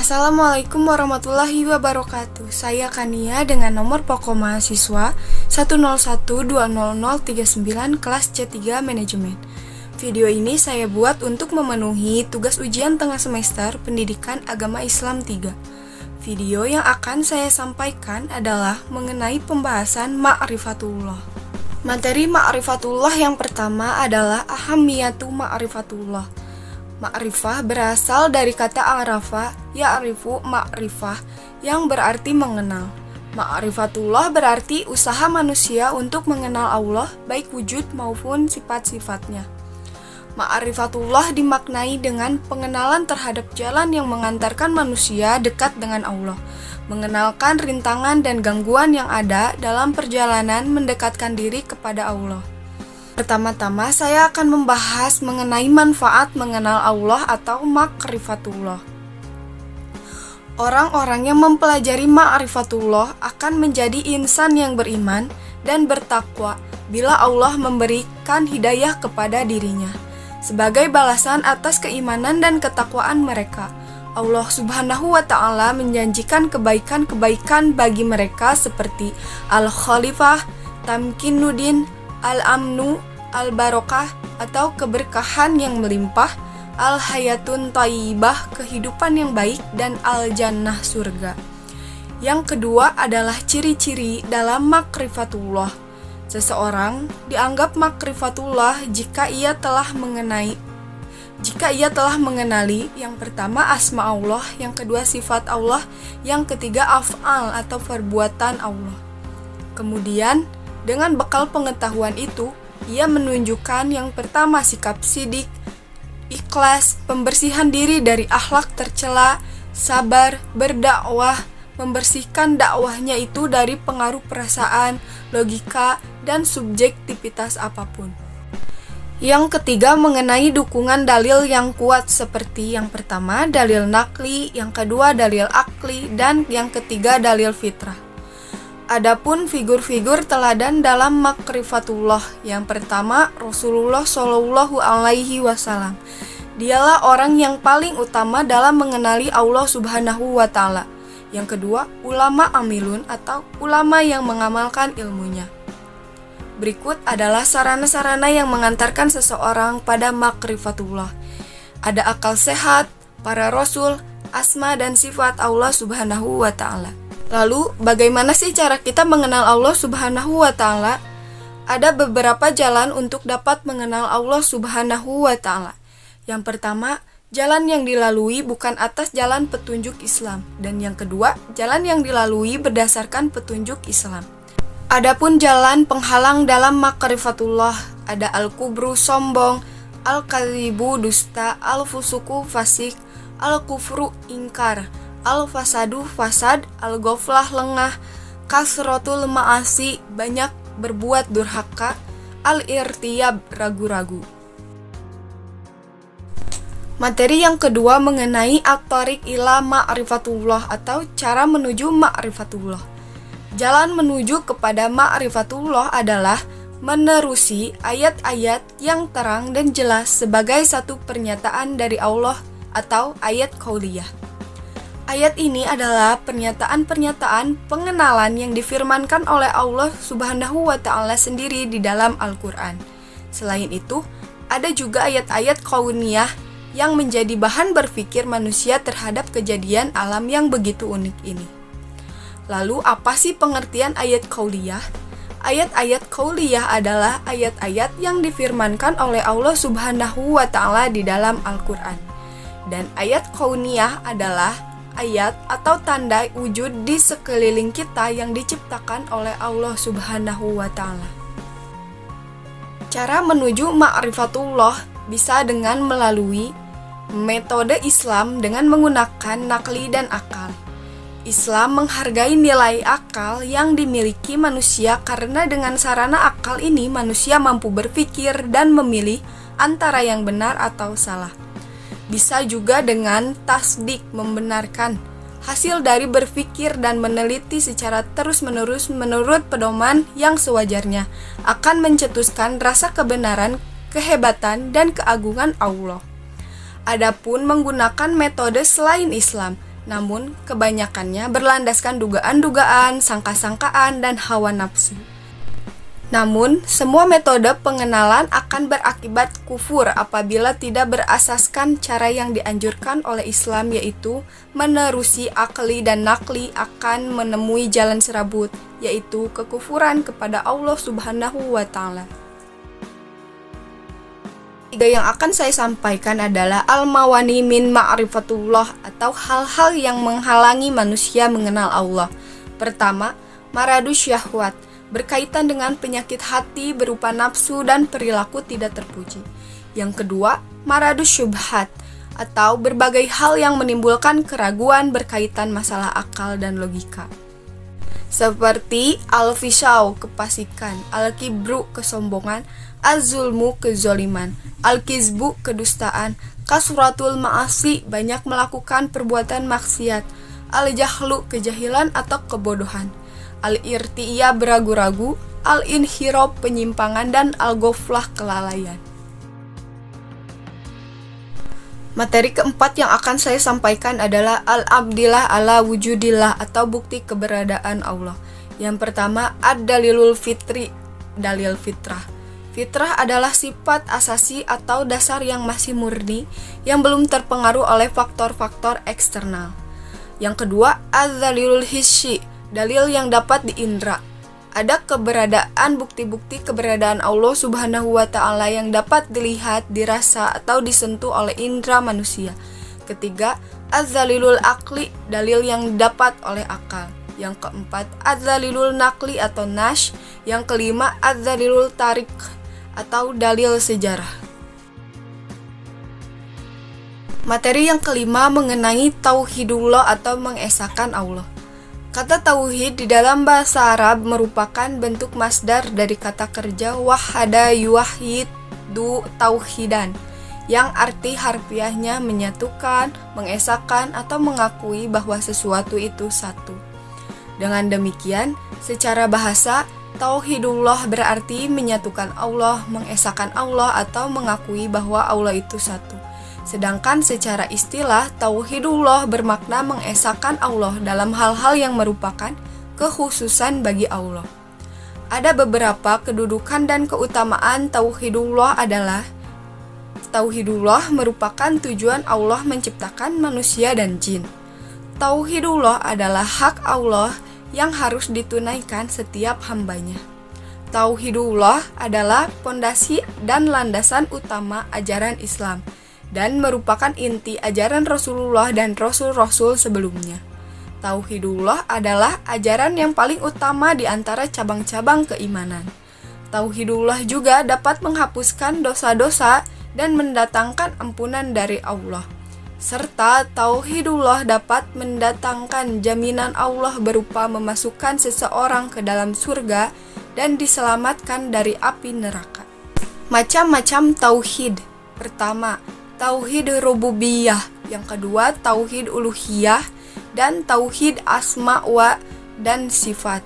Assalamualaikum warahmatullahi wabarakatuh. Saya Kania dengan nomor pokok mahasiswa 101200039 kelas C3 Manajemen. Video ini saya buat untuk memenuhi tugas ujian tengah semester Pendidikan Agama Islam 3. Video yang akan saya sampaikan adalah mengenai pembahasan ma'rifatullah. Materi ma'rifatullah yang pertama adalah ahamiyatu ma'rifatullah. Ma'rifah berasal dari kata arafa, ya'rifu ma'rifah, yang berarti mengenal. Ma'rifatullah berarti usaha manusia untuk mengenal Allah, baik wujud maupun sifat-sifatnya. Ma'rifatullah dimaknai dengan pengenalan terhadap jalan yang mengantarkan manusia dekat dengan Allah, mengenalkan rintangan dan gangguan yang ada dalam perjalanan mendekatkan diri kepada Allah. Pertama-tama saya akan membahas mengenai manfaat mengenal Allah atau ma'rifatullah. Orang-orang yang mempelajari ma'rifatullah akan menjadi insan yang beriman dan bertakwa bila Allah memberikan hidayah kepada dirinya. Sebagai balasan atas keimanan dan ketakwaan mereka, Allah Subhanahu wa Ta'ala menjanjikan kebaikan-kebaikan bagi mereka seperti Al-Khalifah, Tamkinuddin, Al-Amnu, Al-Barokah atau keberkahan yang melimpah, Al-Hayatun Thayyibah, kehidupan yang baik, dan Al-Jannah, surga. Yang kedua adalah ciri-ciri dalam ma'rifatullah. Seseorang dianggap ma'rifatullah jika ia telah mengenali yang pertama asma Allah, yang kedua sifat Allah, yang ketiga af'al atau perbuatan Allah. Kemudian dengan bekal pengetahuan itu, ia menunjukkan yang pertama sikap sidik, ikhlas, pembersihan diri dari akhlak tercela, sabar, berdakwah, membersihkan dakwahnya itu dari pengaruh perasaan, logika, dan subjektivitas apapun. Yang ketiga mengenai dukungan dalil yang kuat seperti yang pertama dalil nakli, yang kedua dalil akli, dan yang ketiga dalil fitrah. Adapun figur-figur teladan dalam ma'rifatullah, yang pertama Rasulullah Shallallahu Alaihi Wasallam. Dialah orang yang paling utama dalam mengenali Allah Subhanahu wa Ta'ala. Yang kedua, ulama amilun atau ulama yang mengamalkan ilmunya. Berikut adalah sarana-sarana yang mengantarkan seseorang pada ma'rifatullah. Ada akal sehat, para rasul, asma dan sifat Allah Subhanahu wa Ta'ala. Lalu, bagaimana sih cara kita mengenal Allah Subhanahu wa Ta'ala? Ada beberapa jalan untuk dapat mengenal Allah Subhanahu wa Ta'ala. Yang pertama, jalan yang dilalui bukan atas jalan petunjuk Islam, dan yang kedua, jalan yang dilalui berdasarkan petunjuk Islam. Adapun jalan penghalang dalam ma'rifatullah, ada al-kubru sombong, al-kadzibu dusta, al-fusuku fasik, al-kufru ingkar, al-fasadu fasad, al-ghaflah lengah, kasratul ma'asi banyak berbuat durhaka, al-irtiyab ragu-ragu. Materi yang kedua mengenai at-thariq ila ma'rifatullah atau cara menuju ma'rifatullah. Jalan menuju kepada ma'rifatullah adalah menerusi ayat-ayat yang terang dan jelas sebagai satu pernyataan dari Allah atau ayat qauliyah. Ayat ini adalah pernyataan-pernyataan pengenalan yang difirmankan oleh Allah Subhanahu wa Ta'ala sendiri di dalam Al-Quran. Selain itu, ada juga ayat-ayat kauniyah yang menjadi bahan berpikir manusia terhadap kejadian alam yang begitu unik ini. Lalu, apa sih pengertian ayat kauliyah? Ayat-ayat kauliyah adalah ayat-ayat yang difirmankan oleh Allah Subhanahu wa Ta'ala di dalam Al-Quran. Dan ayat kauniyah adalah ayat atau tanda wujud di sekeliling kita yang diciptakan oleh Allah Subhanahu wa Ta'ala. Cara menuju ma'rifatullah bisa dengan melalui metode Islam dengan menggunakan nakli dan akal. Islam menghargai nilai akal yang dimiliki manusia karena dengan sarana akal ini manusia mampu berpikir dan memilih antara yang benar atau salah. Bisa juga dengan tasdik, membenarkan hasil dari berpikir dan meneliti secara terus-menerus menurut pedoman yang sewajarnya akan mencetuskan rasa kebenaran, kehebatan, dan keagungan Allah. Adapun menggunakan metode selain Islam, namun kebanyakannya berlandaskan dugaan-dugaan, sangka-sangkaan, dan hawa nafsu. Namun, semua metode pengenalan akan berakibat kufur apabila tidak berasaskan cara yang dianjurkan oleh Islam, yaitu menerusi akli dan nakli akan menemui jalan serabut, yaitu kekufuran kepada Allah Subhanahu wa Ta'ala. Tiga yang akan saya sampaikan adalah al-mawani min ma'rifatullah, atau hal-hal yang menghalangi manusia mengenal Allah. Pertama, maradus syahwat, berkaitan dengan penyakit hati berupa nafsu dan perilaku tidak terpuji. Yang kedua, maradus syubhat, atau berbagai hal yang menimbulkan keraguan berkaitan masalah akal dan logika. Seperti al-fisau, kefasikan, al-kibru, kesombongan, az-zulmu, kezoliman, al-kizbu, kedustaan, kasratul ma'asi, banyak melakukan perbuatan maksiat, al-jahlu, kejahilan atau kebodohan, al-irtiyah, beragu-ragu, al-inhirab, penyimpangan, dan al-ghaflah, kelalaian. Materi keempat yang akan saya sampaikan adalah al-abdillah ala wujudillah, atau bukti keberadaan Allah. Yang pertama, ad-dalilul fitri, dalil fitrah. Fitrah adalah sifat asasi atau dasar yang masih murni, yang belum terpengaruh oleh faktor-faktor eksternal. Yang kedua, ad-dalilul hissi, dalil yang dapat diindra. Ada keberadaan bukti-bukti keberadaan Allah Subhanahu wa Ta'ala yang dapat dilihat, dirasa, atau disentuh oleh indera manusia. Ketiga, az-zalilul akli, dalil yang dapat oleh akal. Yang keempat, az-zalilul nakli atau nash. Yang kelima, az-zalilul tarik atau dalil sejarah. Materi yang kelima mengenai tauhidullah atau mengesahkan Allah. Kata tauhid di dalam bahasa Arab merupakan bentuk masdar dari kata kerja wahada yuwahidu tauhidan, yang arti harfiahnya menyatukan, mengesahkan, atau mengakui bahwa sesuatu itu satu. Dengan demikian, secara bahasa, tauhidullah berarti menyatukan Allah, mengesahkan Allah, atau mengakui bahwa Allah itu satu. Sedangkan secara istilah, tauhidullah bermakna mengesahkan Allah dalam hal-hal yang merupakan kekhususan bagi Allah. Ada beberapa kedudukan dan keutamaan tauhidullah adalah: tauhidullah merupakan tujuan Allah menciptakan manusia dan jin. Tauhidullah adalah hak Allah yang harus ditunaikan setiap hambanya. Tauhidullah adalah pondasi dan landasan utama ajaran Islam, dan merupakan inti ajaran Rasulullah dan Rasul-Rasul sebelumnya. Tauhidullah adalah ajaran yang paling utama di antara cabang-cabang keimanan. Tauhidullah juga dapat menghapuskan dosa-dosa dan mendatangkan ampunan dari Allah. Serta tauhidullah dapat mendatangkan jaminan Allah berupa memasukkan seseorang ke dalam surga dan diselamatkan dari api neraka. Macam-macam tauhid. Pertama, tauhid rububiyah. Yang kedua, tauhid uluhiyah, dan tauhid asma wa dan sifat.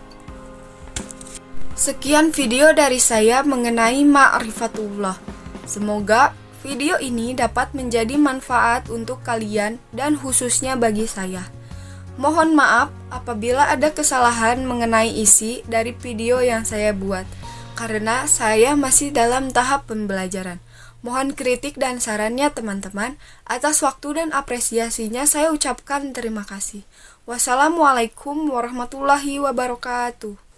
Sekian video dari saya mengenai ma'rifatullah. Semoga video ini dapat menjadi manfaat untuk kalian dan khususnya bagi saya. Mohon maaf apabila ada kesalahan mengenai isi dari video yang saya buat, karena saya masih dalam tahap pembelajaran. Mohon kritik dan sarannya teman-teman. Atas waktu dan apresiasinya saya ucapkan terima kasih. Wassalamualaikum warahmatullahi wabarakatuh.